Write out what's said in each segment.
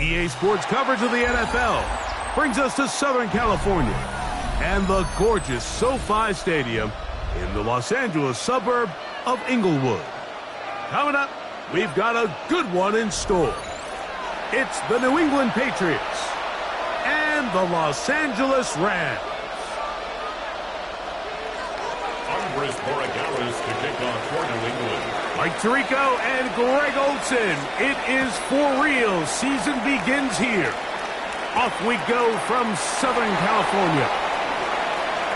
EA Sports coverage of the NFL brings us to Southern California and the gorgeous SoFi Stadium in the Los Angeles suburb of Inglewood. Coming up, we've got a good one in store. It's the New England Patriots and the Los Angeles Rams. Andres Borregales to kick off for New England. Mike Tirico and Greg Olson. It is for real. Season begins here. Off we go from Southern California.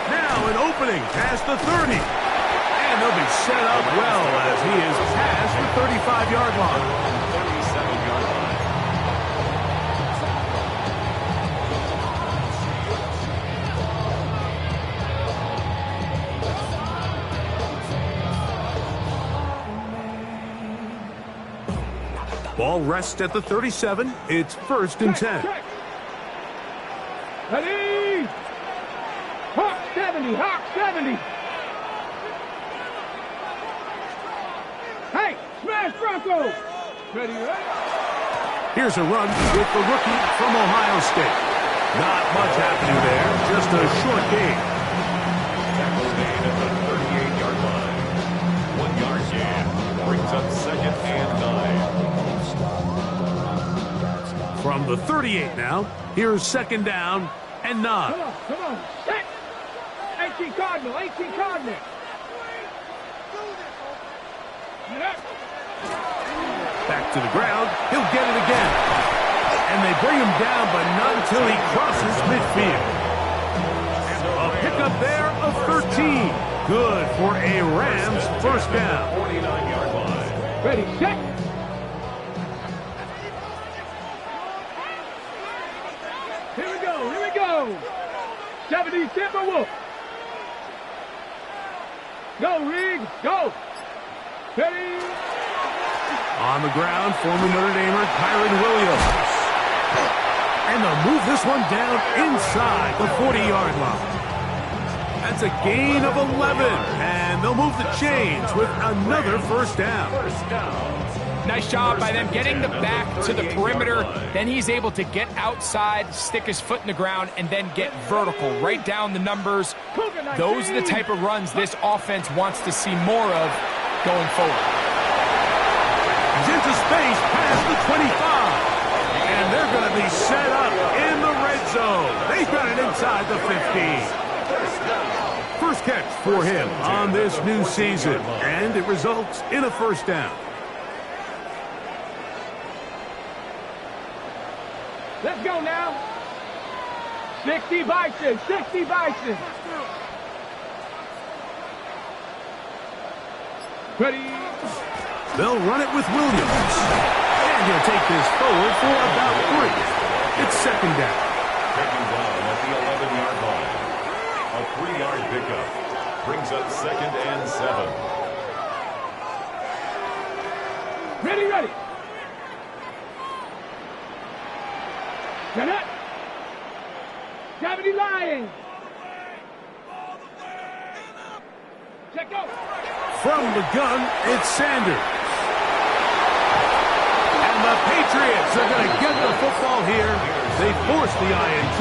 Now an opening past the 30. And they'll be set up well as he is past the 35-yard line. 37-yard line. Ball rests at the 37. It's 1st and 10. Ready! Hawk 70! Hawk 70! Hey! Smash Bronco! Ready, ready? Here's a run with the rookie from Ohio State. Not much happening there. Just a short gain. Tackle made at the 38-yard line. 1 yard gain. Brings up 2nd and 9. From the 38 now, here's 2nd down and 9. Come on, set! 18 Cardinal, 18 Cardinal! Back to the ground, he'll get it again. And they bring him down, but not until he crosses midfield. A pickup there of 13. Good for a Rams 1st down. 49-yard line. Ready, set! Here we go! 70 Timberwolf! Go, Reed! Go! Ready! On the ground, former Notre Damer Kyron Williams. And they'll move this one down inside the 40-yard line. That's a gain of 11. And they'll move the chains with another 1st down. Nice job by them getting the back to the perimeter. Then he's able to get outside, stick his foot in the ground, and then get vertical, right down the numbers. Those are the type of runs this offense wants to see more of going forward. He's into space past the 25. And they're going to be set up in the red zone. They've got it inside the 15. First catch for him on this new season. And it results in a 1st down. Let's go now. 60 Bison, 60 Bison. Ready. They'll run it with Williams. And he'll take this forward for about 3. It's 2nd down. 2nd down at the 11-yard line. A 3-yard pickup. Brings up 2nd and 7. Ready, ready. Get up! 70 Lions! Check out! From the gun, it's Sanders. And the Patriots are going to get the football here. They force the INT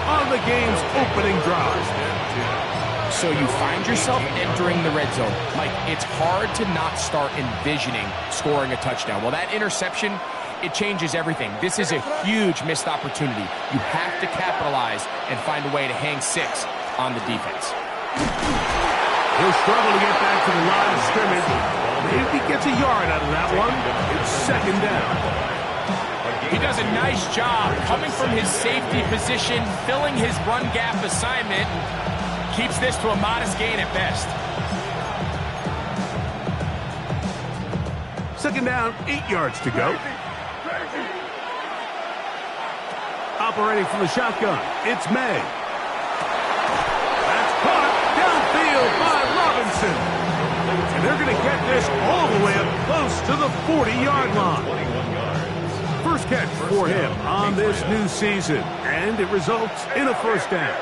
on the game's opening drive. So you find yourself entering the red zone. Mike, it's hard to not start envisioning scoring a touchdown. Well, that interception, it changes everything. This is a huge missed opportunity. You have to capitalize and find a way to hang 6 on the defense. He'll struggle to get back to the line of scrimmage. Maybe he gets a yard out of that one. It's 2nd down. A He does a nice job coming from his safety position, filling his run gap assignment, and keeps this to a modest gain at best. Second down, 8 yards to go. Operating from the shotgun, it's May. That's caught downfield by Robinson. And they're going to get this all the way up close to the 40-yard line. First catch for him on this new season, and it results in a first down.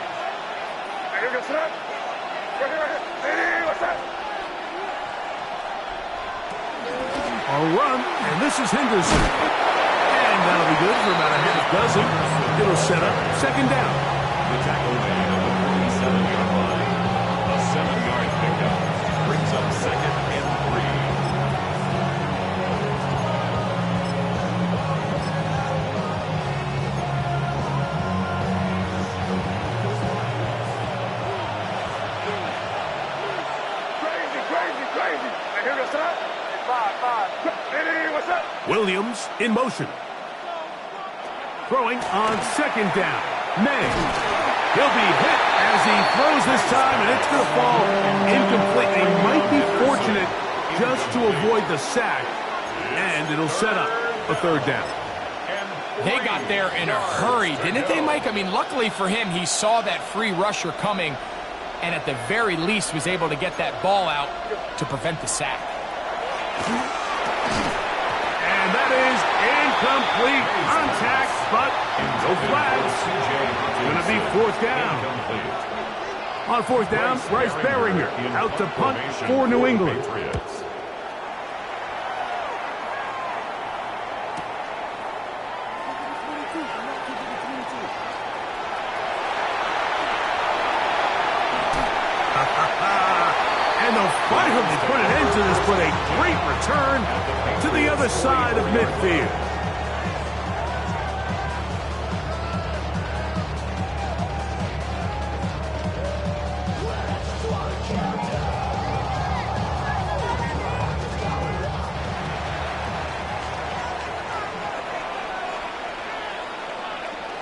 A run, and this is Henderson. And that'll be good for about a half dozen. It'll set up second down. The tackle made on the 47-yard line. A 7-yard pickup brings up second and 3. Williams in motion. Throwing on second down. May. He'll be hit as he throws this time, and it's going to fall incomplete. They might be fortunate just to avoid the sack, and it'll set up a third down. They got there in a hurry, didn't they, Mike? I mean, luckily for him, he saw that free rusher coming, and at the very least was able to get that ball out to prevent the sack. And that is incomplete contact, but no flags. It's going to be fourth down. On fourth down, Bryce Baringer out to punt for New England. And they'll finally put an end to this with a great return to the other side of midfield.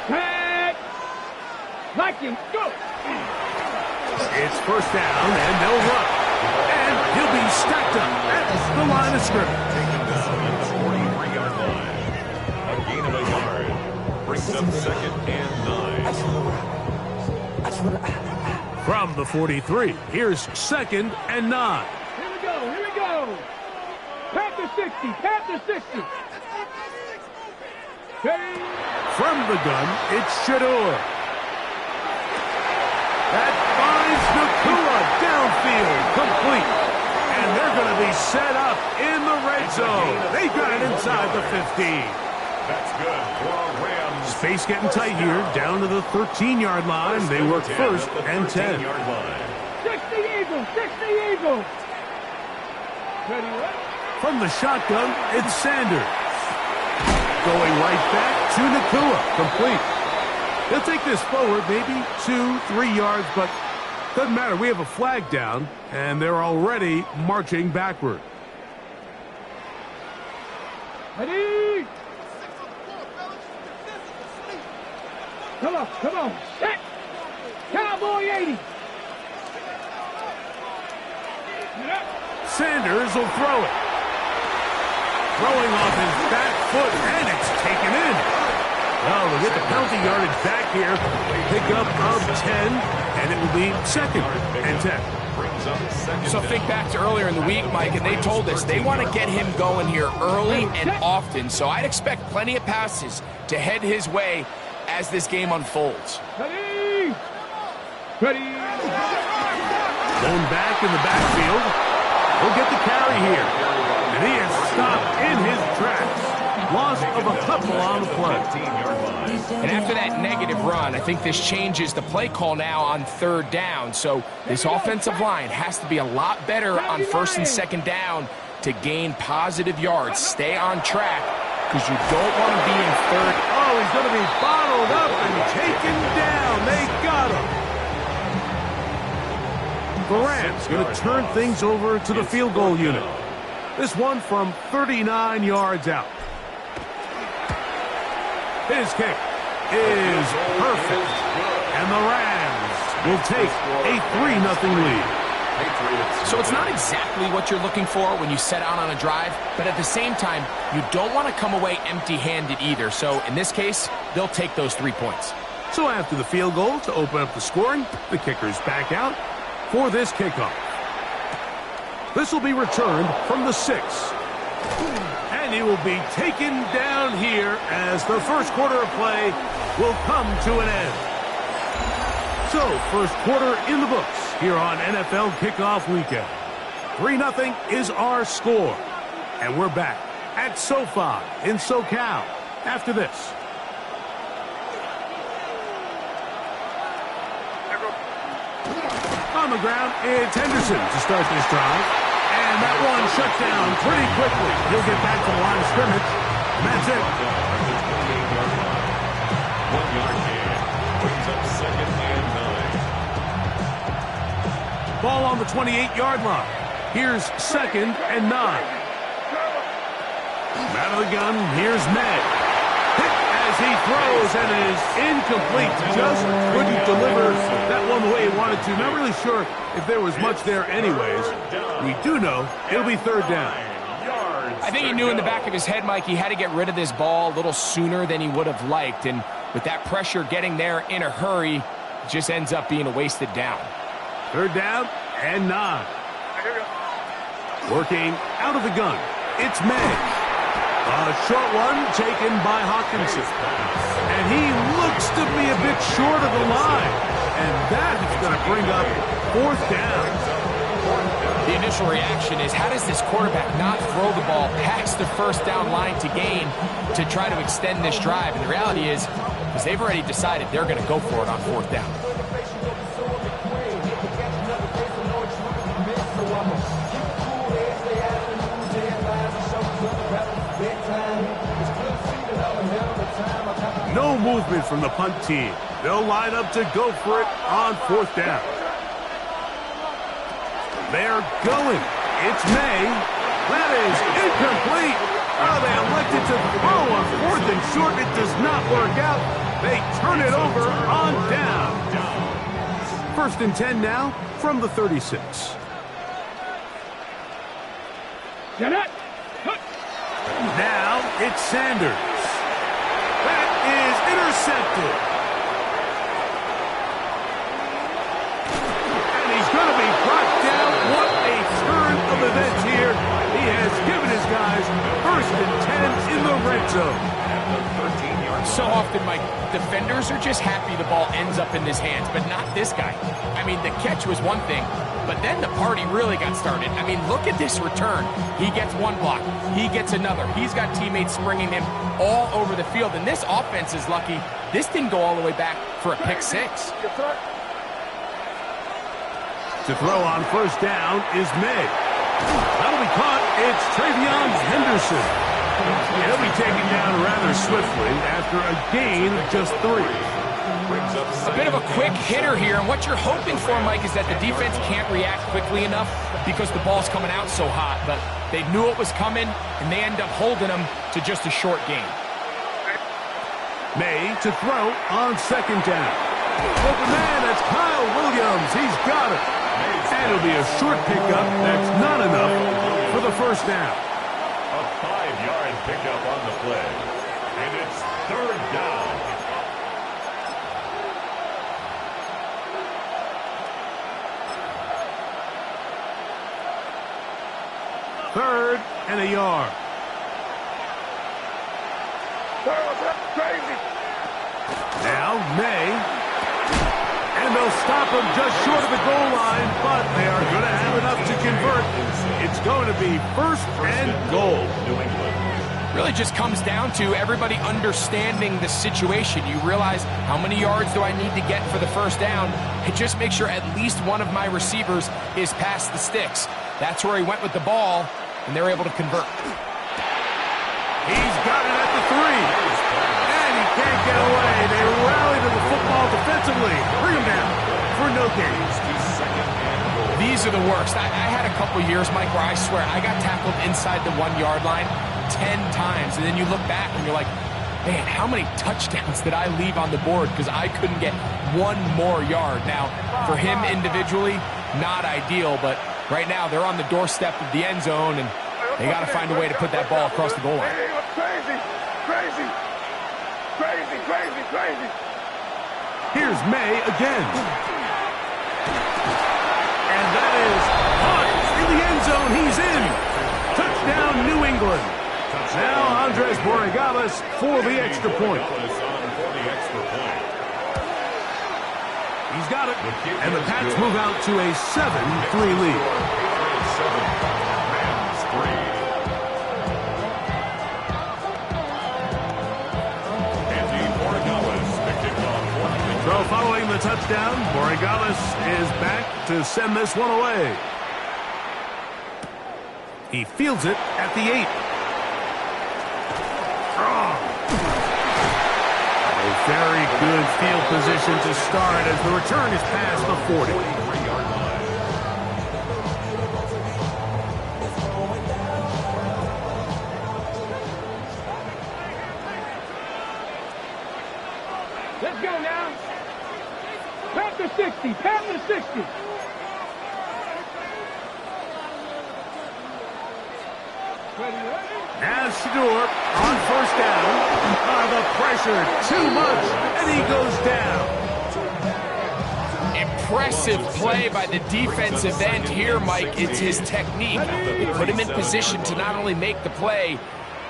Tag! Vikings, go! It's first down, and they'll run. And he'll be stacked up at the line of scrimmage. Taken down at the 43-yard line. A gain of a yard brings up second and 9. From the 43, here's second and 9. Here we go, here we go! Panther 60, Panther 60! Ready? From the gun, it's Shador. That finds Nakua downfield, complete. And they're going to be set up in the red zone. They got it inside the 15. That's good for a Rams. Space getting tight here, down to the 13-yard line. They work first and 10. 60 Eagles, 60 Eagles! Ready, what? From the shotgun, it's Sanders. Going right back to Nakua, complete. They'll take this forward, maybe 2-3 yards, but doesn't matter. We have a flag down, and they're already marching backward. Ready? Come on, come on. Set! Cowboy 80! Sanders will throw it. Throwing off his back foot, and it's taken in. Well, they'll get the penalty yardage back here. Pick up of 10, and it will be second and 10. So think back to earlier in the week, Mike, and they told us they want to get him going here early and often. So I'd expect plenty of passes to head his way as this game unfolds. Ready? Ready? Going back in the backfield. He'll get the carry here. And he is stopped in his tracks. Loss of a couple on the play. And after that negative run, I think this changes the play call now on third down. So this offensive line has to be a lot better on first and second down to gain positive yards. Stay on track because you don't want to be in third. Oh, he's going to be bottled up and taken down. They got him. The Rams going to turn things over to the field goal unit. This one from 39 yards out. His kick is perfect. And the Rams will take a 3-0 lead. So it's not exactly what you're looking for when you set out on a drive, but at the same time, you don't want to come away empty-handed either. So in this case, they'll take those 3 points. So after the field goal to open up the scoring, the kicker's back out for this kickoff. This will be returned from the 6. And he will be taken down here as the first quarter of play will come to an end. So, first quarter in the books here on NFL Kickoff Weekend. 3-0 is our score. And we're back at SoFi in SoCal after this. On the ground, it's Henderson to start this drive. And that one shut down pretty quickly. He'll get back to the line of scrimmage. And that's it. 1 yard gain. Brings up 2nd and 9. Ball on the 28-yard line. Here's 2nd and 9. Out of the gun, here's May. Hit as he throws, and it is incomplete. Just couldn't deliver that one the way he wanted to. Not really sure if there was much there anyways. We do know it'll be 3rd down. I think he knew in the back of his head, Mike, he had to get rid of this ball a little sooner than he would have liked. And with that pressure getting there in a hurry, it just ends up being a wasted down. 3rd down and 9. Working out of the gun, it's May. A short one taken by Hawkinson. And he looks to be a bit short of the line. And that is going to bring up 4th down. The initial reaction is, how does this quarterback not throw the ball past the 1st down line to gain to try to extend this drive? And the reality is they've already decided they're going to go for it on 4th down. No movement from the punt team. They'll line up to go for it on 4th down. They're going. It's May. That is incomplete. Oh, they elected to throw on 4th and short. It does not work out. They turn it over on down. 1st and 10 now from the 36. Now it's Sanders. That is intercepted. And he's going to be brought down. What a turn of events here. He has given his guys 1st and 10 in the red zone. So often, Mike, defenders are just happy the ball ends up in his hands, but not this guy. I mean, the catch was one thing, but then the party really got started. I mean, look at this return. He gets one block. He gets another. He's got teammates springing him all over the field, and this offense is lucky. This didn't go all the way back for a pick 6. To throw on 1st down is May. That'll be caught. It's Travion Henderson. He'll be taken down rather swiftly after a gain of just 3. A bit of a quick hitter here, and what you're hoping for, Mike, is that the defense can't react quickly enough because the ball's coming out so hot. But they knew it was coming, and they end up holding them to just a short gain. May to throw on 2nd down. Open man, that's Kyle Williams. He's got it. And it'll be a short pickup. That's not enough for the 1st down. A 5-yard pickup on the play. And it's 3rd down. Third and a yard. Now May. And they'll stop him just short of the goal line, but they are going to have enough to convert. It's going to be 1st and goal. New England. Really just comes down to everybody understanding the situation. You realize, how many yards do I need to get for the 1st down? And just make sure at least one of my receivers is past the sticks. That's where he went with the ball, and they're able to convert. He's got it at the 3. And he can't get away. They rally to the football defensively. Bring him down for no gain. These are the worst. I had a couple years, Mike, where I swear I got tackled inside the 1-yard line 10 times. And then you look back and you're like, Man, how many touchdowns did I leave on the board because I couldn't get one more yard? Now, for him individually, not ideal, but right now they're on the doorstep of the end zone, and they got to find a way to put that ball across the goal line. Crazy, crazy, crazy, crazy, crazy. Here's May again. And that is caught in the end zone. He's in. Touchdown, New England. Now Andres Borregales for the extra point. He's got it. And the Pats move out to a 7-3 lead. So following the touchdown, Borregales is back to send this one away. He fields it at the 8. A very good field position to start as the return is past the 40. Let's go now. Panther 60, Panther 60. Now Shador on first down. The pressure, too much, and he goes down. Impressive play by the defensive end here, Mike. It's his technique. It put him in position to not only make the play,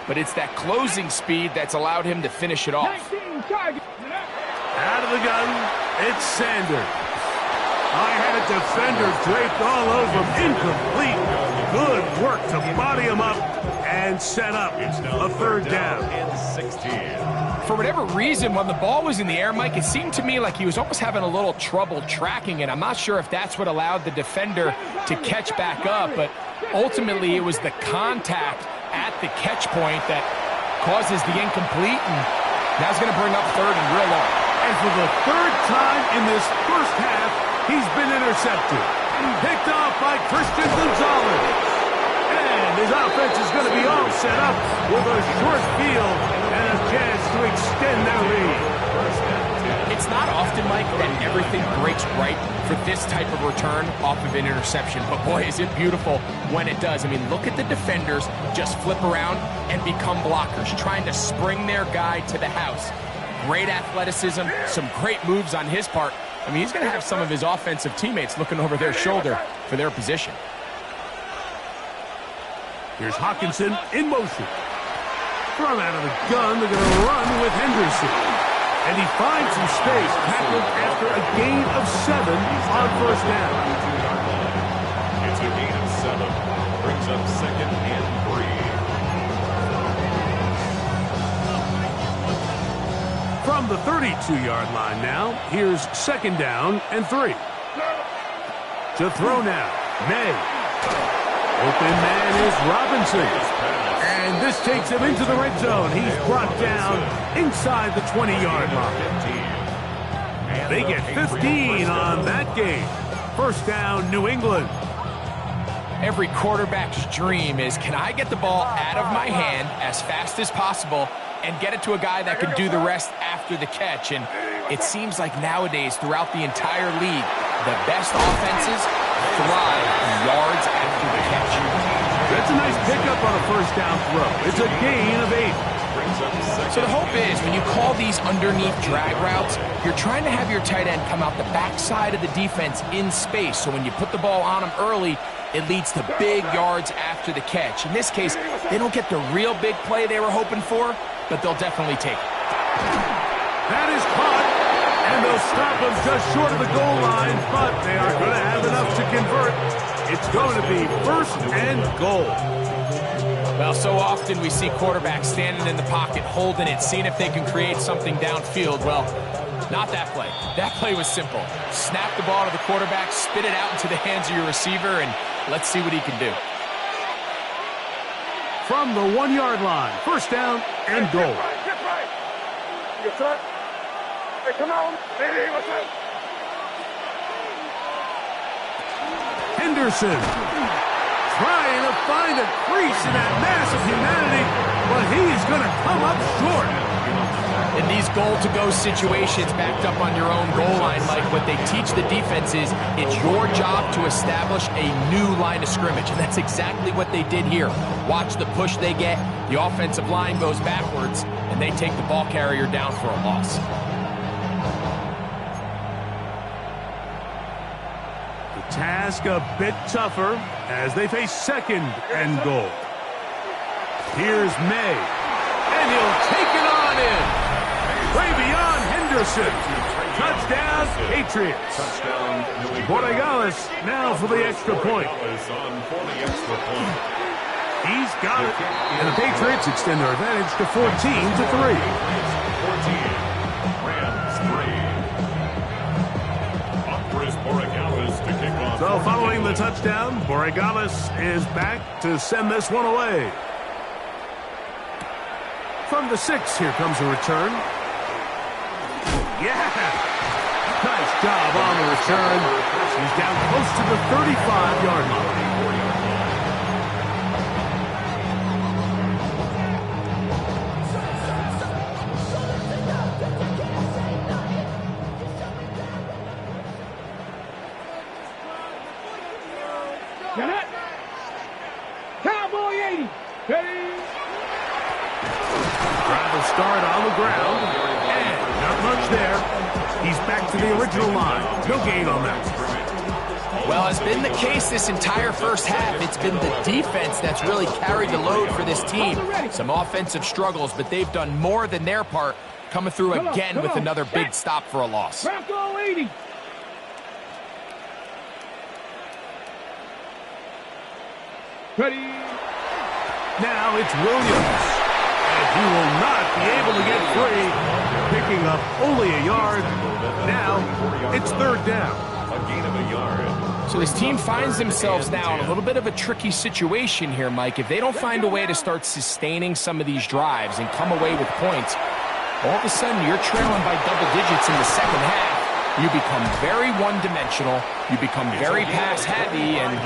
but it's that closing speed that's allowed him to finish it off. Out of the gun, it's Sanders. I had a defender draped all over him. Incomplete. Good work to body him up and set up a third down. For whatever reason, when the ball was in the air, Mike, it seemed to me like he was almost having a little trouble tracking it. I'm not sure if that's what allowed the defender to catch back up, but ultimately it was the contact at the catch point that causes the incomplete, and that's going to bring up third and real long. And for the third time in this first half, he's been intercepted. Picked off by Christian Gonzalez. And his offense is going to be all set up with a short field and a chance to extend their lead. It's not often, Mike, that everything breaks right for this type of return off of an interception. But boy, is it beautiful when it does. I mean, look at the defenders just flip around and become blockers, trying to spring their guy to the house. Great athleticism, some great moves on his part. I mean, he's going to have some of his offensive teammates looking over their shoulder for their position. Here's Hawkinson in motion. Thrown out of the gun, they're going to run with Henderson. And he finds some space, tackled after a gain of 7 on first down. It's a gain of 7. Brings up second and 3. From the 32-yard line now, here's second down and 3. To throw now, May. Open man is Robinson. And this takes him into the red zone. He's brought down inside the 20-yard line. They get 15 on that game. First down, New England. Every quarterback's dream is, can I get the ball out of my hand as fast as possible and get it to a guy that can do the rest after the catch? And it seems like nowadays, throughout the entire league, the best offenses thrive in yards after the catch. That's a nice pickup on a first down throw. It's a gain of 8. So the hope is, when you call these underneath drag routes, you're trying to have your tight end come out the backside of the defense in space. So when you put the ball on him early, it leads to big yards after the catch. In this case, they don't get the real big play they were hoping for, but they'll definitely take it. That is caught, and they'll stop him just short of the goal line, but they are going to have enough to convert. It's going to be first and goal. Well, so often we see quarterbacks standing in the pocket, holding it, seeing if they can create something downfield. Well, not that play. That play was simple. Snap the ball to the quarterback, spit it out into the hands of your receiver, and let's see what he can do. From the 1-yard line, first down and goal. Get right. Yes, sir. Hey, come on. Hey, what's up? Henderson trying to find a crease in that mass of humanity, but he's going to come up short. In these goal-to-go situations backed up on your own goal line, Mike, what they teach the defense is it's your job to establish a new line of scrimmage, and that's exactly what they did here. Watch the push they get. The offensive line goes backwards, and they take the ball carrier down for a loss. The task a bit tougher as they face second and goal. Here's May, and he'll take it on in. Way beyond Henderson. Touchdown, Patriots. Borregales now for the extra point. He's got it. And the Patriots extend their advantage to 14-3. So following the touchdown, Borregales is back to send this one away. From the 6, here comes a return. Yeah! Nice job on the return. He's down close to the 35-yard line. Cowboy 80. Trying to start on the ground. And not much there. He's back to the original line. No gain on that. Well, it's been the case this entire first half. It's been the defense that's really carried the load for this team. Some offensive struggles, but they've done more than their part, coming through again with another big stop for a loss. Bronco 80. Ready. Now it's Williams. And he will not be able to get free. Picking up only a yard. Now it's third down. A gain of a yard. So this team finds themselves now in a little bit of a tricky situation here, Mike. If they don't find a way to start sustaining some of these drives and come away with points, all of a sudden you're trailing by double digits in the second half. You become very one-dimensional. You become very pass-heavy, and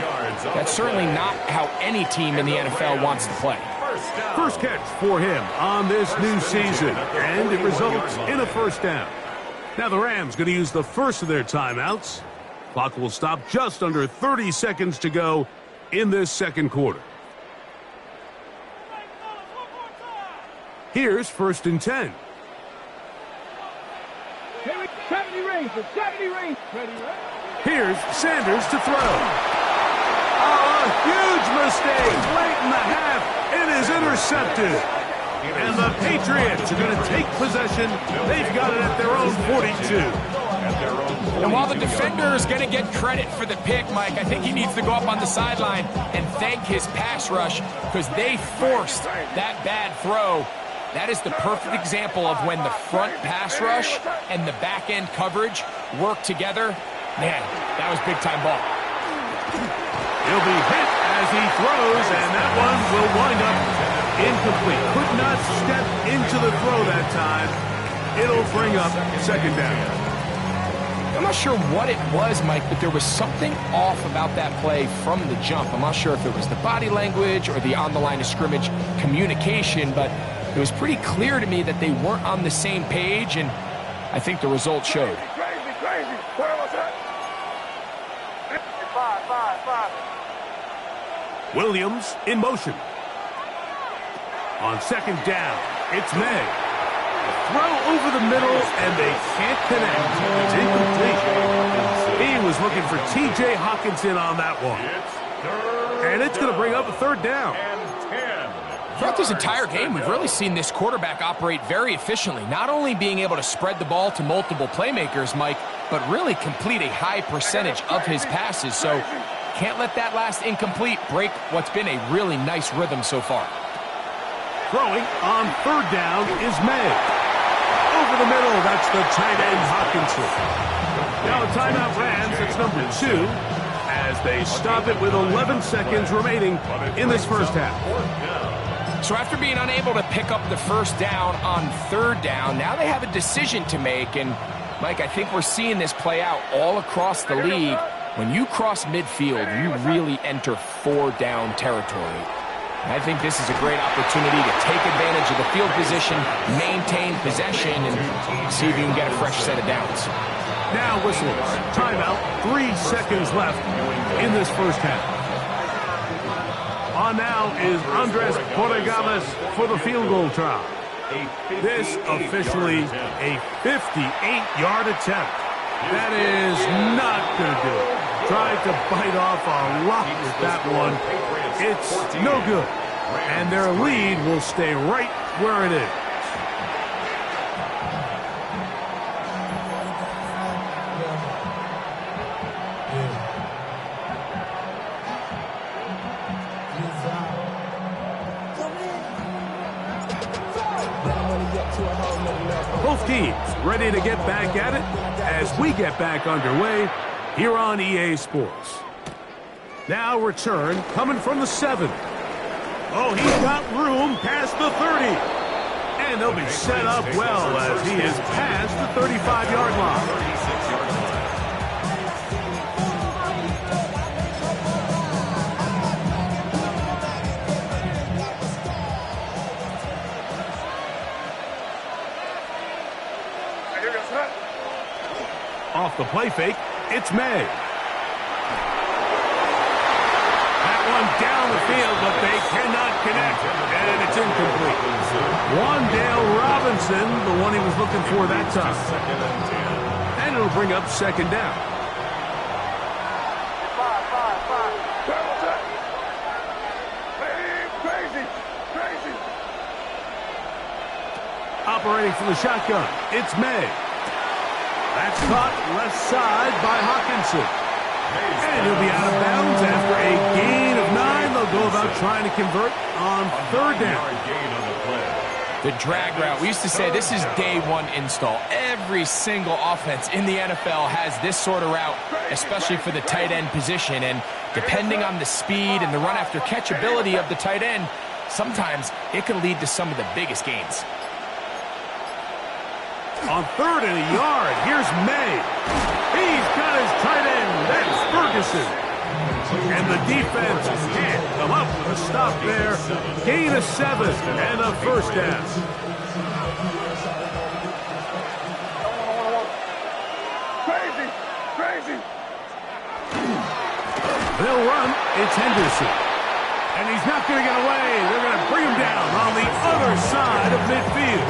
that's certainly not how any team in the NFL wants to play. First catch for him on this new season, and it results in a first down. Now the Rams going to use the first of their timeouts. Clock will stop just under 30 seconds to go in this second quarter. Here's 1st and 10. 70 range. 70 range. Here's Sanders to throw. Oh, a huge mistake late in the half. It is intercepted. And the Patriots are going to take possession. They've got it at their own 42. And while the defender is going to get credit for the pick, Mike, I think he needs to go up on the sideline and thank his pass rush because they forced that bad throw. That is the perfect example of when the front pass rush and the back end coverage work together. Man, that was big-time ball. He'll be hit as he throws, and that one will wind up incomplete. Could not step into the throw that time. It'll bring up second down. I'm not sure what it was, Mike, but there was something off about that play from the jump. I'm not sure if it was the body language or the on-the-line-of-scrimmage communication, but it was pretty clear to me that they weren't on the same page, and I think the result showed. Crazy. What was that? 5. Williams in motion. On second down, it's May. Throw over the middle, and they can't connect. It's incomplete. He was looking for T.J. Hawkinson on that one. And it's going to bring up a third down. Throughout this entire game, we've really seen this quarterback operate very efficiently, not only being able to spread the ball to multiple playmakers, Mike, but really complete a high percentage of his passes. So can't let that last incomplete break what's been a really nice rhythm so far. Throwing on third down is May. Over the middle, that's the tight end Hawkinson. Now a timeout Rams, it's number 2, as they stop it with 11 seconds remaining in this first half. So after being unable to pick up the first down on third down, now they have a decision to make. And, Mike, I think we're seeing this play out all across the league. When you cross midfield, you really enter 4-down territory. I think this is a great opportunity to take advantage of the field position, maintain possession, and see if you can get a fresh set of downs. Now whistles. Timeout. 3 seconds left in this first half. On now is Andres Borregales for the field goal try. This officially a 58-yard attempt. That is not going to do it. Tried to bite off a lot with that one. It's no good. And their lead will stay right where it is. Both teams ready to get back at it as we get back underway here on EA Sports. Now return coming from the 7. Oh, he's got room past the 30. And they'll be set up well as he is past the 35-yard line. Off the play fake, it's May. That one down the field, but they cannot connect, and it's incomplete. Wandale Robinson, the one he was looking for that time. And it'll bring up second down. Operating from the shotgun, it's May. That's caught left side by Hawkinson. And he'll be out of bounds after a gain of 9. They'll go about trying to convert on third down. The drag route. We used to say this is day one install. Every single offense in the NFL has this sort of route, especially for the tight end position. And depending on the speed and the run after catch ability of the tight end, sometimes it can lead to some of the biggest gains. On 3rd and a yard, here's May. He's got his tight end. That's Ferguson. And the defense can't come up with a stop there. Gain of 7 and a first down. Crazy. They'll run. It's Henderson. And he's not going to get away. They're going to bring him down on the other side of midfield.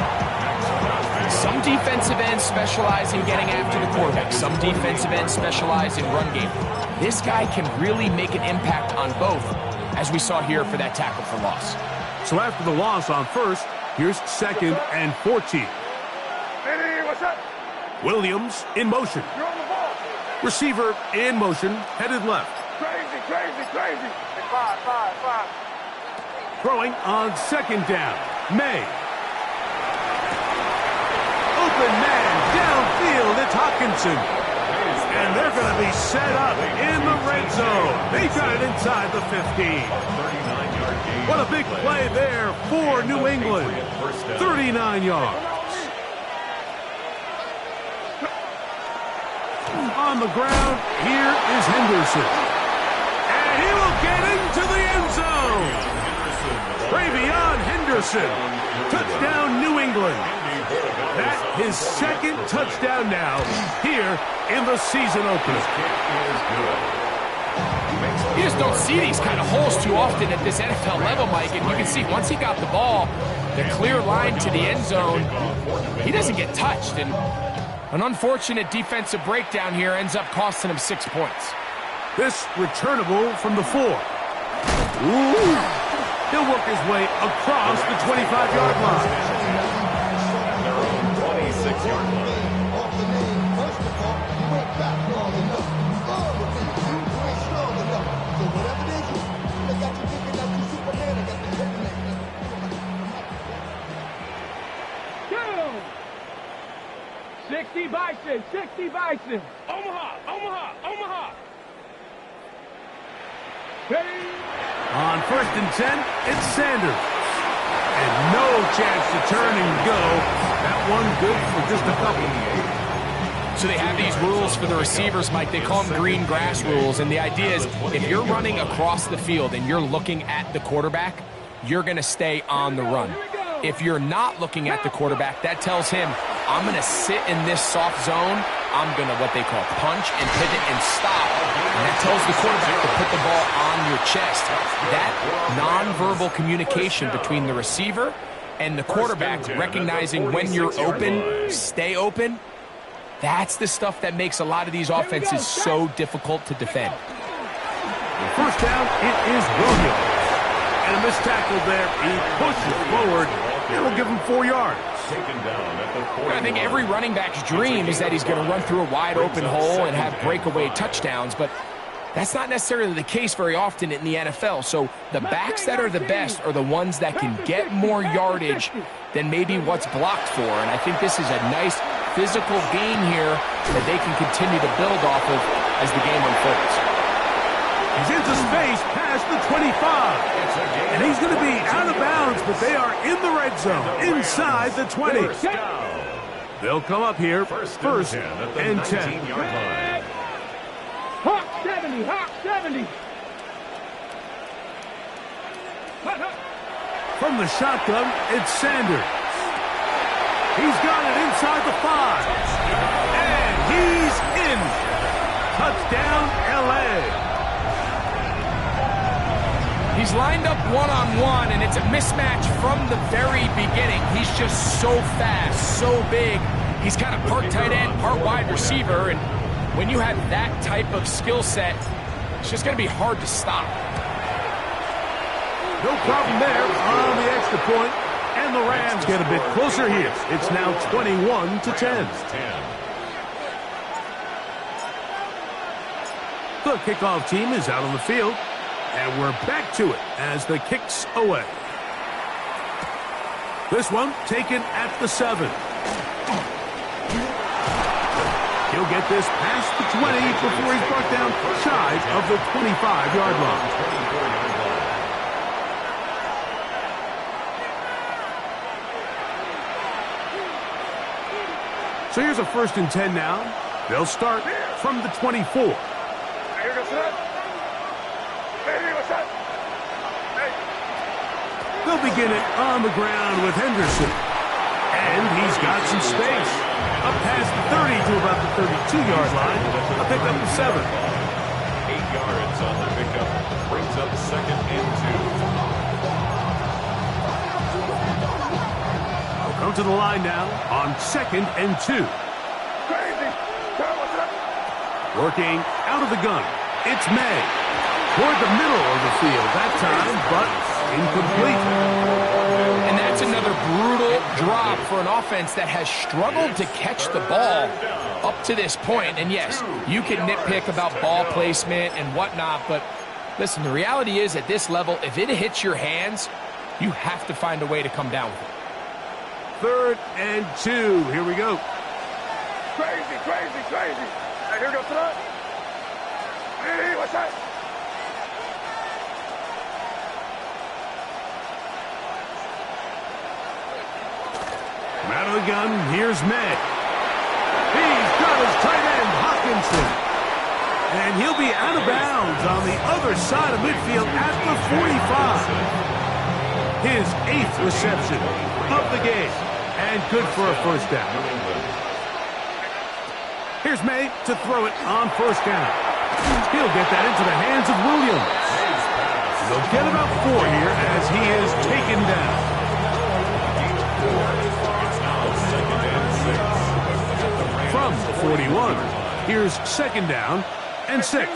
Some defensive ends specialize in getting after the quarterback. Some defensive ends specialize in run game. This guy can really make an impact on both, as we saw here for that tackle for loss. So after the loss on 1st, here's 2nd and 14. Hey, what's up? Williams in motion. You're on the ball. Receiver in motion, headed left. Crazy. Hey, five. Throwing on 2nd down. May. Open man downfield, it's Hawkinson. And they're going to be set up in the red zone. They got it inside the 15. What a big play there for New England. 39 yards. On the ground, here is Henderson. And he will get into the end zone. Travion Henderson. Touchdown, New England. That's his 2nd touchdown now here in the season opener. You just don't see these kind of holes too often at this NFL level, Mike. And you can see once he got the ball, the clear line to the end zone, he doesn't get touched. And an unfortunate defensive breakdown here ends up costing him 6 points. This returnable from the 4. Ooh. He'll work his way across the 25-yard line. 26-yard line. Go! 60 Bison. Omaha. Ready? On 1st and 10, it's Sanders. And no chance to turn and go. That one good for just a couple. So they have these rules for the receivers, Mike. They call them green grass rules. And the idea is if you're running across the field and you're looking at the quarterback, you're going to stay on the run. If you're not looking at the quarterback, that tells him, I'm going to sit in this soft zone. I'm going to what they call punch and pivot and stop. And that tells the quarterback to put the ball on your chest. That nonverbal communication between the receiver and the quarterback, recognizing when you're open, stay open, that's the stuff that makes a lot of these offenses so difficult to defend. First down, it is Williams. And a missed tackle there. He pushes forward. It'll give him 4 yards. I think every running back's dream is that he's going to run through a wide open hole and have breakaway touchdowns, but that's not necessarily the case very often in the NFL. So the backs that are the best are the ones that can get more yardage than maybe what's blocked for. And I think this is a nice physical gain here that they can continue to build off of as the game unfolds. He's into space past the 25. And he's going to be out of bounds, but they are in the red zone, inside the 20. They'll come up here first and 10. Hawk 70, Hawk 70. From the shotgun, it's Sanders. He's got it inside the 5. And he's in. Touchdown, L.A. He's lined up one-on-one, and it's a mismatch from the very beginning. He's just so fast, so big. He's kind of part tight end, part wide receiver, and when you have that type of skill set, it's just going to be hard to stop. No problem there on the extra point, and the Rams get a bit closer here. It's now 21-10. The kickoff team is out on the field. And we're back to it as the kick's away. This one taken at the 7. He'll get this past the 20 before he's brought down shy of the 25-yard line. So here's a 1st and 10 now. They'll start from the 24. They'll begin it on the ground with Henderson. And he's got some space. Up past the 30 to about the 32-yard line. A pick up to 7. 8 yards on the pickup. Brings up 2nd and 2. They'll come to the line now on 2nd and 2. Working out of the gun. It's May. Toward the middle of the field that time, but incomplete. And that's another brutal drop for an offense that has struggled to catch the ball up to this point. And yes, you can nitpick about ball placement and whatnot, but listen, the reality is at this level, if it hits your hands, you have to find a way to come down with it. 3rd and 2. Here we go. Crazy, crazy, crazy. Now here goes front. Hey, what's that? Out of the gun, here's May. He's got his tight end, Hawkinson. And he'll be out of bounds on the other side of midfield at the 45. His 8th reception of the game. And good for a 1st down. Here's May to throw it on 1st down. He'll get that into the hands of Williams. They'll get about 4 here as he is taken down. From the 41, here's 2nd down and 6.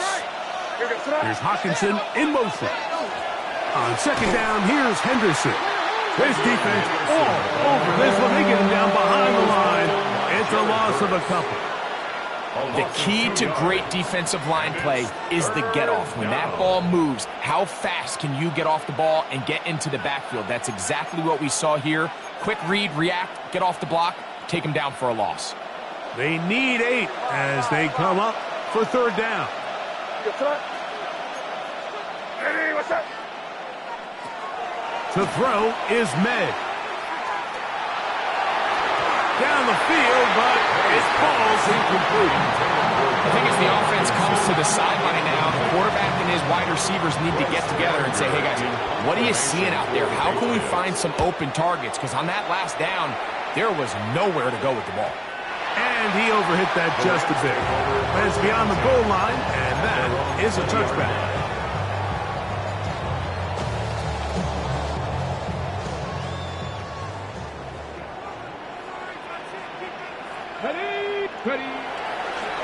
Here's Hawkinson in motion. On 2nd down, here's Henderson. This defense all over this one. They get him down behind the line. It's a loss of a couple. The key to great defensive line play is the get-off. When that ball moves, how fast can you get off the ball and get into the backfield? That's exactly what we saw here. Quick read, react, get off the block, take him down for a loss. They need 8 as they come up for 3rd down. Hey, what's that? To throw is May. Down the field, but it falls incomplete. I think as the offense comes to the sideline now, the quarterback and his wide receivers need to get together and say, hey, guys, what are you seeing out there? How can we find some open targets? Because on that last down, there was nowhere to go with the ball. And he overhit that just a bit. But it's beyond the goal line, and that is a touchback.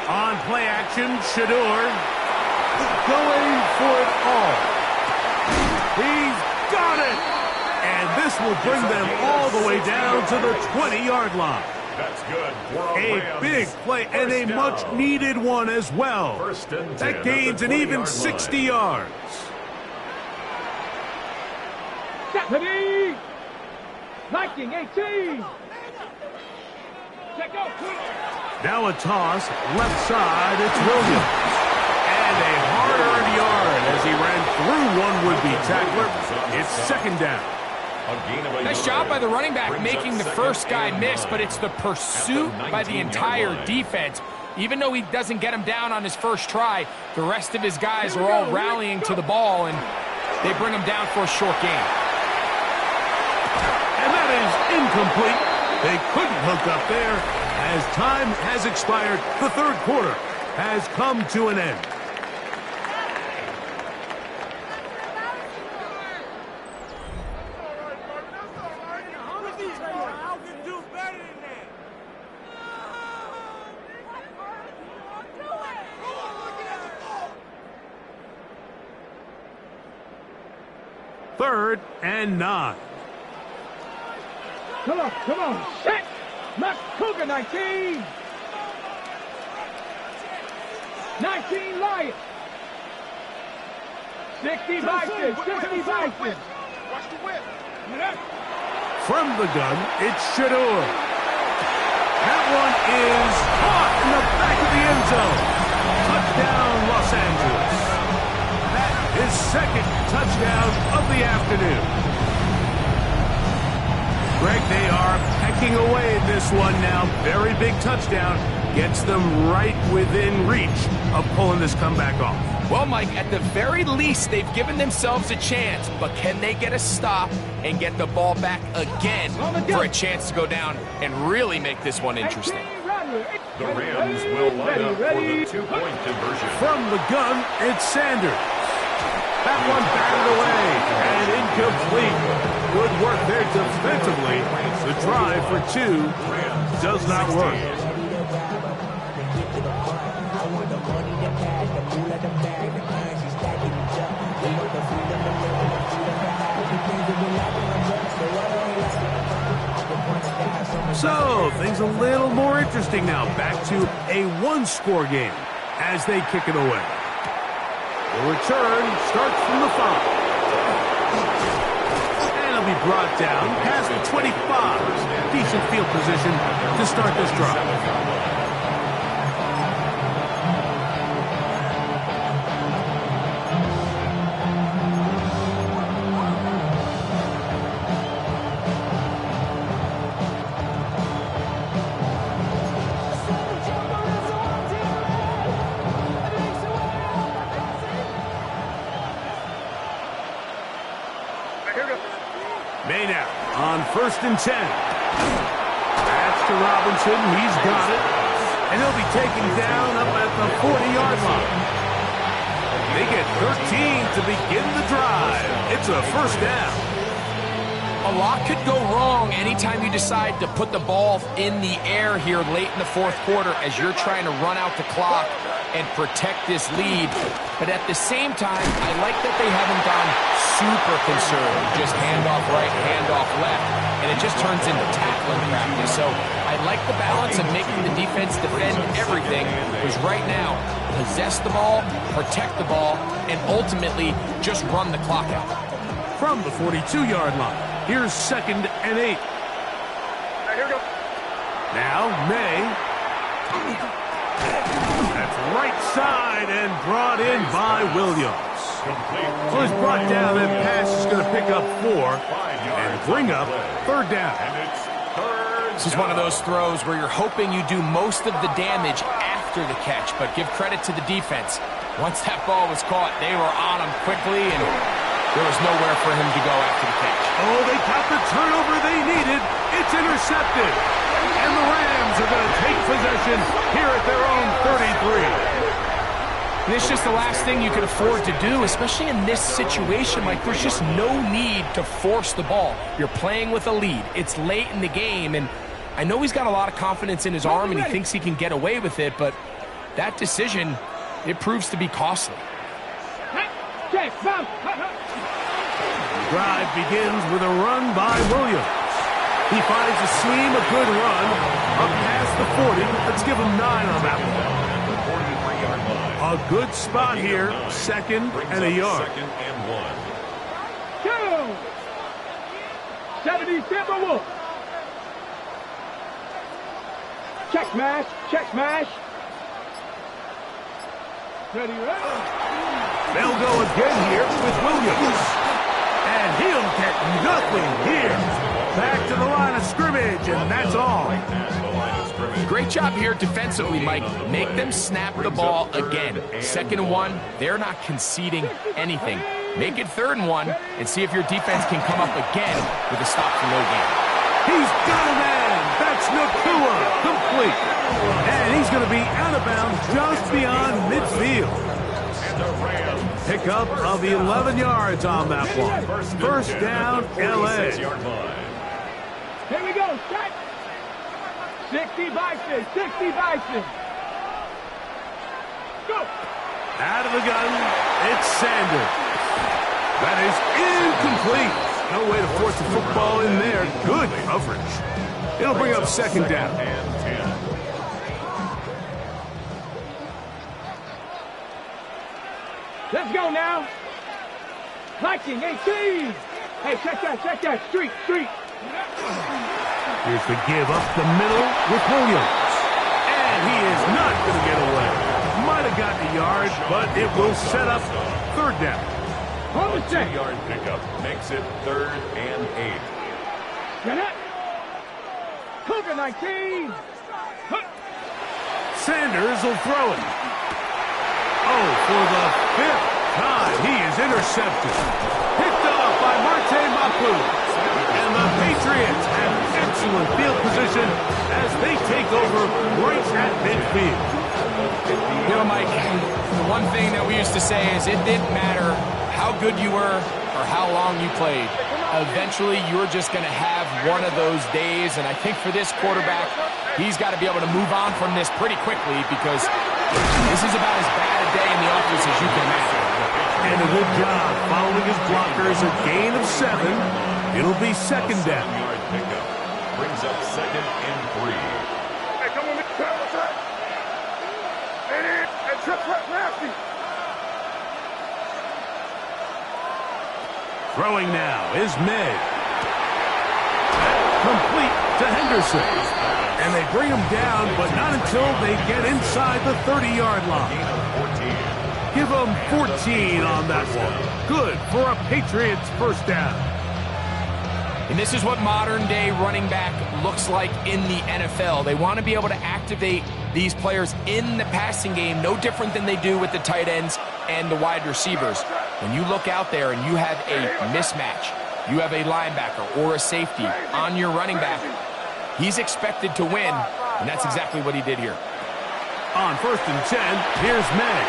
On play action, Shador going for it all. He's got it! And this will bring them all the way down to the 20-yard line. That's good. A big play and a much-needed one as well. That gains an even 60 yards. Deputy! 1918! Check out. Now a toss, left side, it's Williams. And a hard-earned yard as he ran through one would-be tackler. It's second down. Nice job by the running back making the first guy miss, but it's the pursuit by the entire defense. Even though he doesn't get him down on his first try, the rest of his guys are all rallying to the ball, and they bring him down for a short gain. And that is incomplete. They couldn't hook up there. As time has expired, the third quarter has come to an end. Third and 9. Come on, set! Max Cougar, 19! 19 Lions! 60 Vikings! 60 Vikings! Watch the whip! From the gun, it's Shador. That one is caught in the back of the end zone. Touchdown, Los Angeles. That is second touchdown of the afternoon. Greg, they are pecking away at this one now. Very big touchdown. Gets them right within reach of pulling this comeback off. Well, Mike, at the very least, they've given themselves a chance, but can they get a stop and get the ball back again for a chance to go down and really make this one interesting? The Rams will line up for the two-point conversion. From the gun, it's Sanders. That one batted away and incomplete. Good work there defensively. The try for 2 does not work. So, things a little more interesting now. Back to a one-score game as they kick it away. The return starts from the 5. And it'll be brought down past the 25. Decent field position to start this drive. Maynard on 1st and 10. That's to Robinson. He's got it. And he'll be taken down up at the 40-yard line. They get 13 to begin the drive. It's a first down. A lot could go wrong anytime you decide to put the ball in the air here late in the fourth quarter as you're trying to run out the clock and protect this lead. But at the same time, I like that they haven't gone super conservative. Just handoff right, handoff left, and it just turns into tackling practice. So I like the balance of making the defense defend everything, because right now, possess the ball, protect the ball, and ultimately just run the clock out. From the 42-yard line, here's 2nd and 8. Now, May. That's right side and brought in by Williams. Well, he's brought down, and pass is going to pick up 4 and bring up 3rd down. This is one of those throws where you're hoping you do most of the damage after the catch, but give credit to the defense. Once that ball was caught, they were on him quickly, and there was nowhere for him to go after the catch. Oh, they got the turnover they needed. It's intercepted. And the Rams are going to take possession here at their own 33. And it's just the last thing you could afford to do, especially in this situation. Like, there's just no need to force the ball. You're playing with a lead. It's late in the game, and I know he's got a lot of confidence in his arm, and he thinks he can get away with it, but that decision, it proves to be costly. The drive begins with a run by Williams. He finds a seam, a good run, up past the 40. Let's give him 9 on that one. A good spot here, second and a yard. Second and 1. 70 Timberwolves. Check smash, check smash. Ready, They'll go again here with Williams. And he'll get nothing here. Back to the line of scrimmage, and that's all. Great job here defensively, Mike. Make them snap the ball again. Second and 1, they're not conceding anything. Make it third and 1, and see if your defense can come up again with a stop-to-no gain. He's got a man. That's Nakua, complete. And he's going to be out of bounds just beyond midfield. Pickup of 11 yards on that one. First down, L.A. Here we go, set. 60 Bison, 60 Bison. Go. Out of the gun, it's Sanders. That is incomplete. No way to force the football in there. Good coverage. It'll bring up second down. Let's go now. Viking 18. Hey, check that. Street. Here's the give up the middle with Williams. And he is not going to get away. Might have gotten a yard, but it will set up third down. On the check. 2-yard pickup makes it third and 8. Get it. Cougar 19. Sanders will throw it. Oh, for the 5th time, he is intercepted. Picked off by Marte Mapu. And the Patriots have excellent field position as they take over right at midfield. You know, Mike, the one thing that we used to say is it didn't matter how good you were or how long you played. Eventually, you're just going to have one of those days, and I think for this quarterback, he's got to be able to move on from this pretty quickly because this is about as bad a day in the office as you can imagine. And a good job following his blockers, a gain of 7. It'll be second down. 7-yard pickup brings up second and 3. Hey, come on, what's that? And trip nasty. Throwing now is May. Complete to Henderson. And they bring him down, but not until they get inside the 30-yard line. Give them 14 on that one. Good for a Patriots first down. And this is what modern-day running back looks like in the NFL. They want to be able to activate these players in the passing game, no different than they do with the tight ends and the wide receivers. When you look out there and you have a mismatch, you have a linebacker or a safety on your running back, he's expected to win, and that's exactly what he did here. On first and 10, here's May.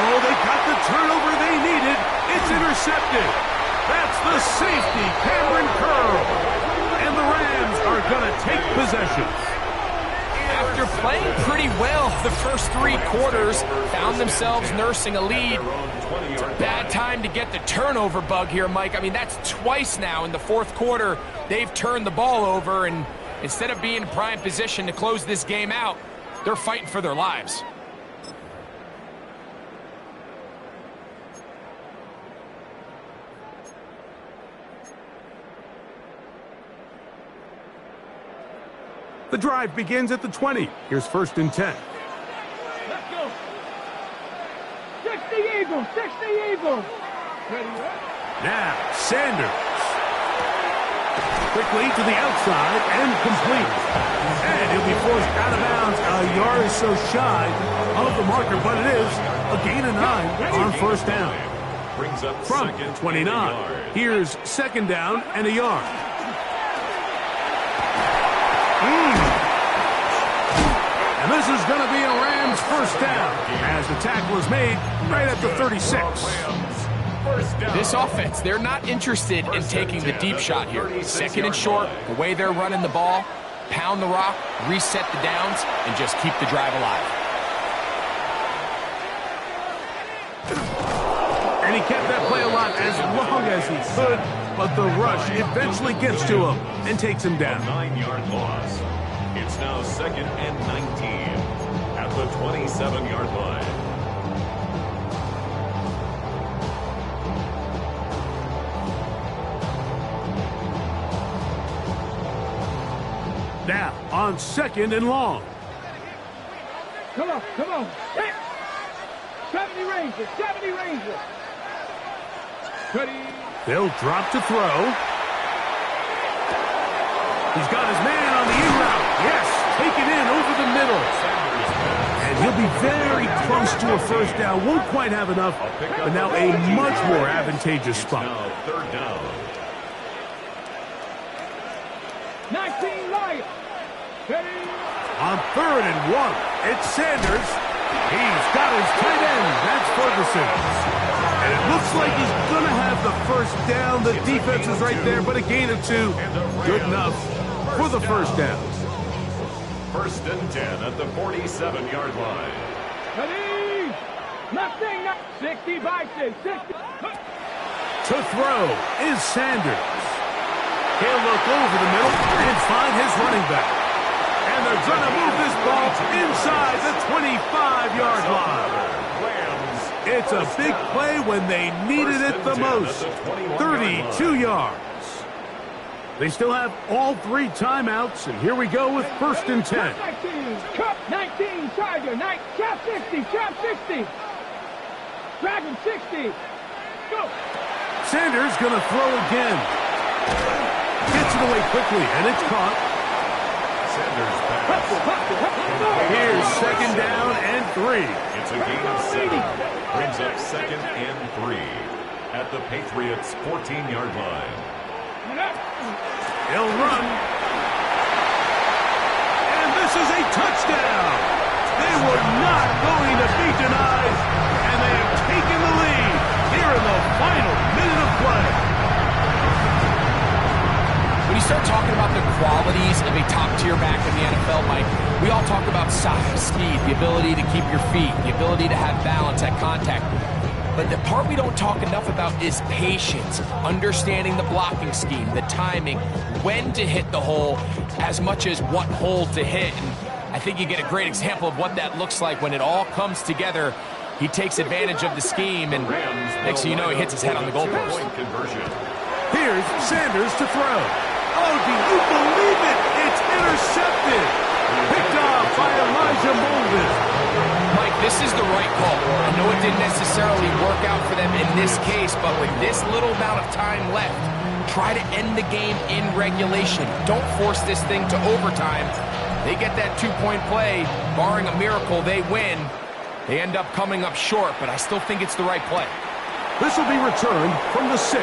Oh, they got the turnover they needed. It's intercepted. That's the safety, Cameron Curl. And the Rams are going to take possession. After playing pretty well the first 3 quarters, found themselves nursing a lead. It's a bad time to get the turnover bug here, Mike. I mean, that's twice now in the 4th quarter. They've turned the ball over, and instead of being in prime position to close this game out, they're fighting for their lives. The drive begins at the 20. Here's first and 10. Let's go. 60 Eagles, 60 Eagles. Ready, Now, Sanders. Quickly to the outside and complete. And he'll be forced out of bounds a yard or so shy of the marker, but it is a gain of 9 on first down. Brings up From second 29, here's second down and a yard. And this is going to be a Rams first down as the tackle is made right at the 36. This offense, they're not interested in taking the deep shot here. Second and short, the way they're running the ball, pound the rock, reset the downs, and just keep the drive alive. And he kept that play alive as long as he could, but the rush eventually gets to him and takes him down. 9-yard loss. It's now second and 19 at the 27-yard line. Now on second and long. Come on, come on. 70 Rangers, 70 Rangers. They'll drop to throw. He's got his man on the in route. Yes, taken in over the middle. And he'll be very close to a first down. Won't quite have enough, but now a much more advantageous spot. Now third down. 19 Lions. On third and 1, it's Sanders. He's got his tight end. That's Ferguson. And it looks like he's going to have the first down. The defense is right there, but a gain of 2. Good enough for the first down. First and 10 at the 47-yard line. Ready? Nothing. 60 Vikings. 60. To throw is Sanders. He'll look over the middle and find his running back. And they're going to move this ball inside the 25-yard line. It's a big play when they needed it the most. 32 yards. They still have all 3 timeouts, and here we go with first and 10. 19, Cup 19, Tiger, Trap 60, Trap 60. Dragon 60. Go. Sanders going to throw again. Gets it away quickly, and it's caught. Sanders pass. Here's second down and 3. It's a gain of 7. Brings up second and 3 at the Patriots' 14-yard line. He'll run. And this is a touchdown. They were not going to be denied, and they have taken the lead here in the final minute of play. When you start talking about the qualities of a top-tier back in the NFL, Mike, we all talk about size, speed, the ability to keep your feet, the ability to have balance at contact. But the part we don't talk enough about is patience, understanding the blocking scheme, the timing, when to hit the hole, as much as what hole to hit. And I think you get a great example of what that looks like when it all comes together. He takes advantage of the scheme, and next thing you know, he hits his head on the goalpost. Here's Sanders to throw. Oh, do you believe it? It's intercepted. Picked off by Elijah Molden. Mike, this is the right call. I know it didn't necessarily work out for them in this case, but with this little amount of time left, try to end the game in regulation. Don't force this thing to overtime. They get that 2-point play. Barring a miracle, they win. They end up coming up short, but I still think it's the right play. This will be returned from the 6.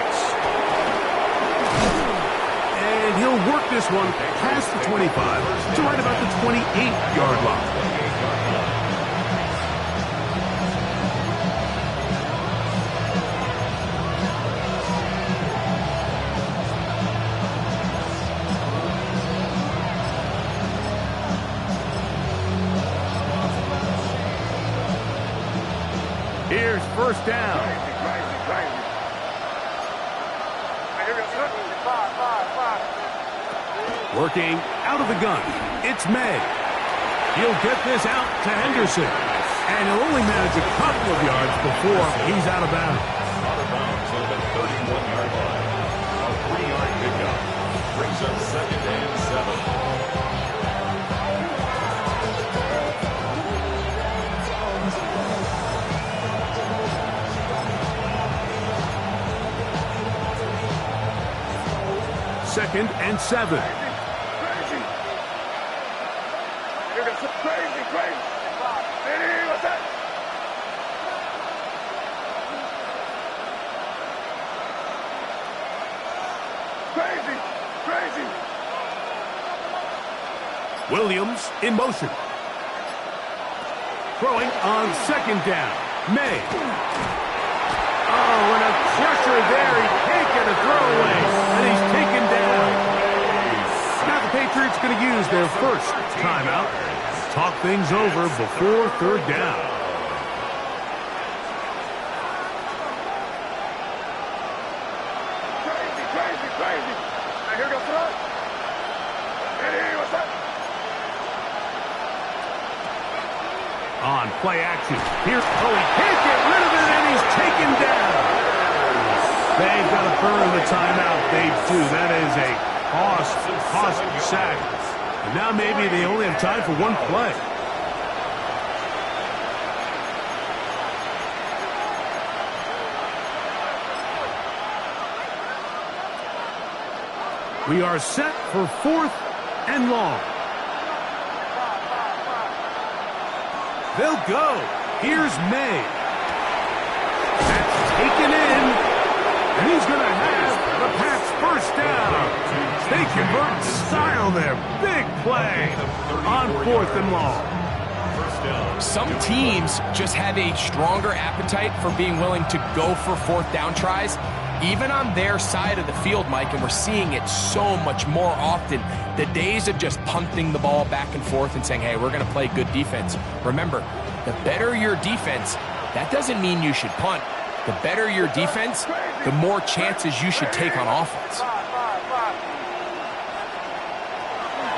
And he'll work this one past the 25 to right about the 28-yard line. Here's first down. Working out of the gun, it's May. He'll get this out to Henderson, and he'll only manage a couple of yards before he's out of bounds. Out of bounds at the 31-yard line. A 3-yard pickup brings up second and 7. 2nd and 7. Crazy. Here goes crazy, crazy. Hey, what's that? Crazy, crazy. Williams in motion. Throwing on 2nd down. May. Oh, and a crusher there. He can't get a throwaway, and he's taken down. Now the Patriots going to use their first timeout. Talk things over before 3rd down. Crazy, crazy, crazy. Now here goes front. Hey, what's that? On play action. Here, oh, he can't get rid of it, and he's taken down. They've got to burn the timeout. They do. That is a costly sack. And now maybe they only have time for one play. We are set for 4th and long. They'll go. Here's May. That's taken in. And he's going to have the Pats first down. They convert in style there. Big play on 4th and long. Some teams just have a stronger appetite for being willing to go for 4th down tries, even on their side of the field, Mike, and we're seeing it so much more often. The days of just punting the ball back and forth and saying, hey, we're going to play good defense. Remember, the better your defense, that doesn't mean you should punt. The better your defense, the more chances you should take on offense.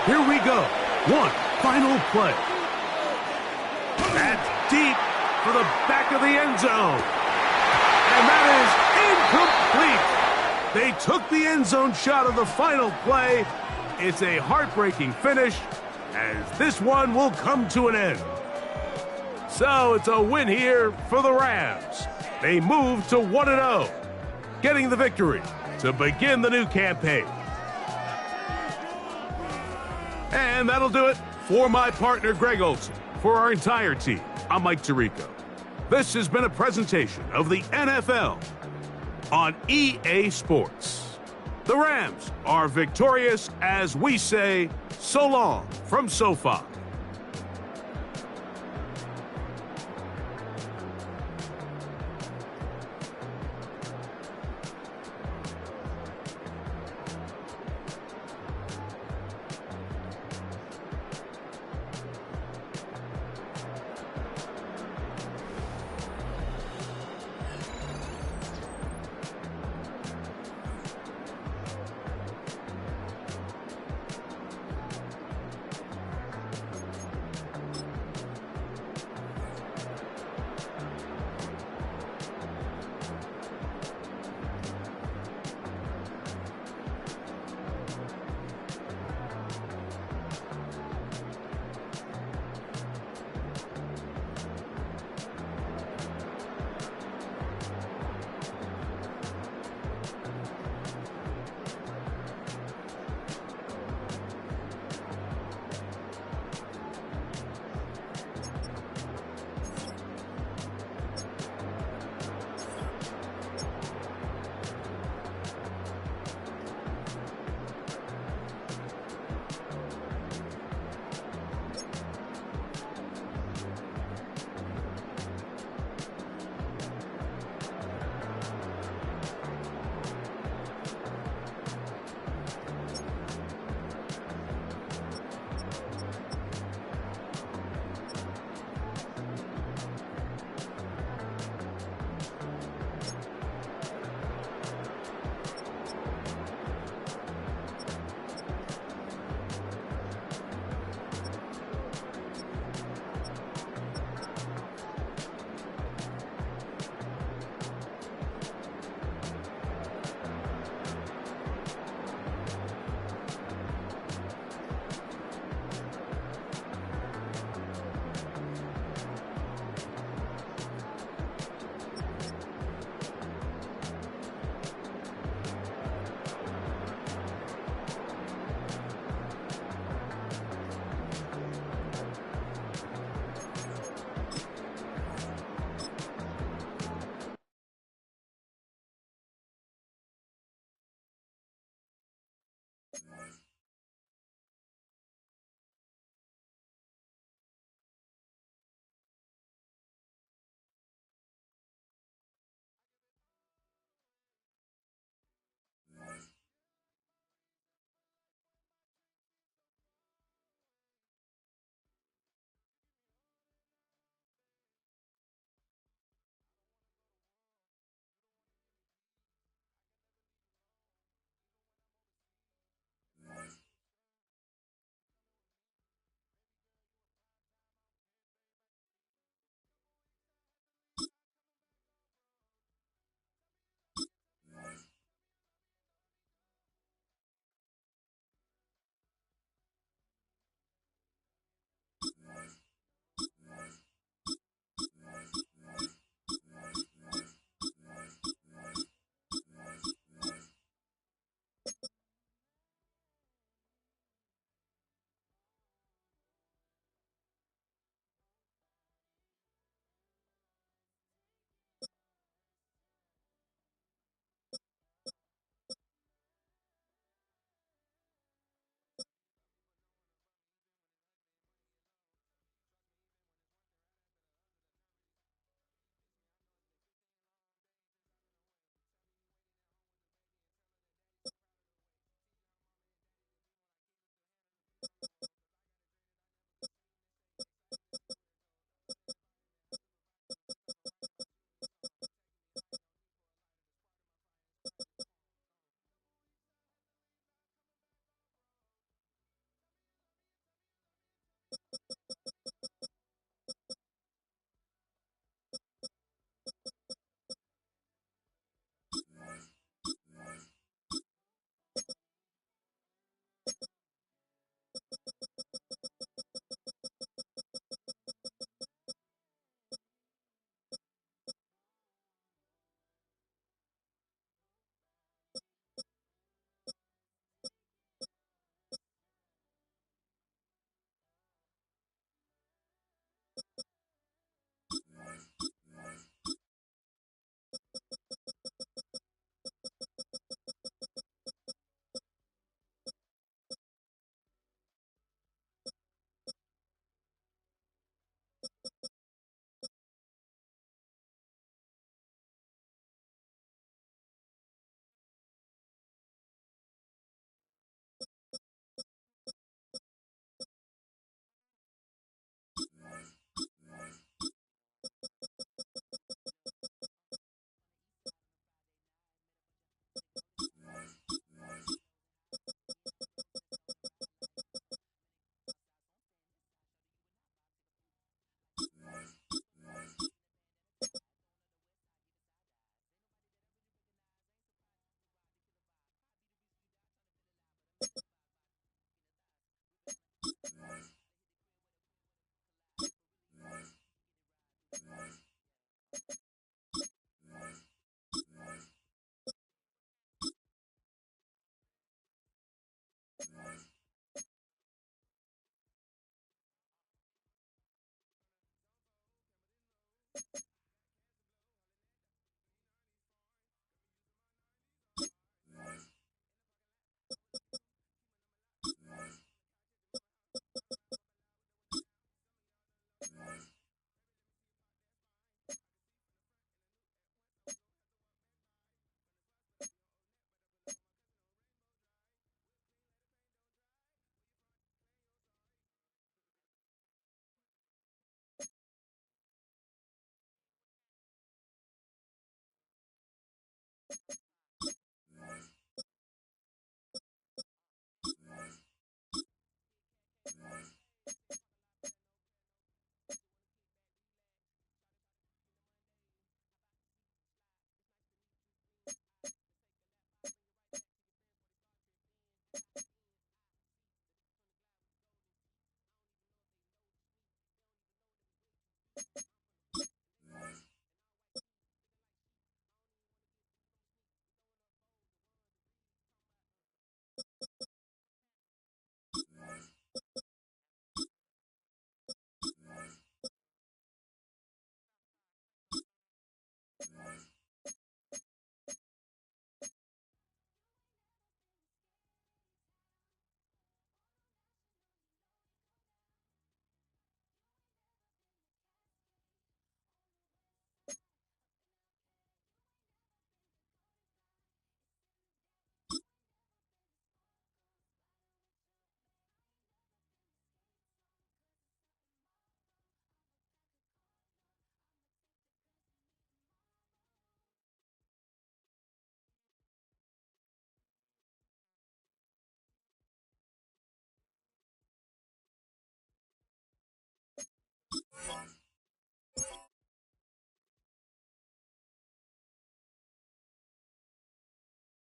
Here we go. One final play. That's deep for the back of the end zone. And that is incomplete. They took the end zone shot of the final play. It's a heartbreaking finish, as this one will come to an end. So it's a win here for the Rams. They move to 1-0, getting the victory to begin the new campaign. And that'll do it for my partner, Greg Olson. For our entire team, I'm Mike Tirico. This has been a presentation of the NFL on EA Sports. The Rams are victorious as we say so long from SoFi.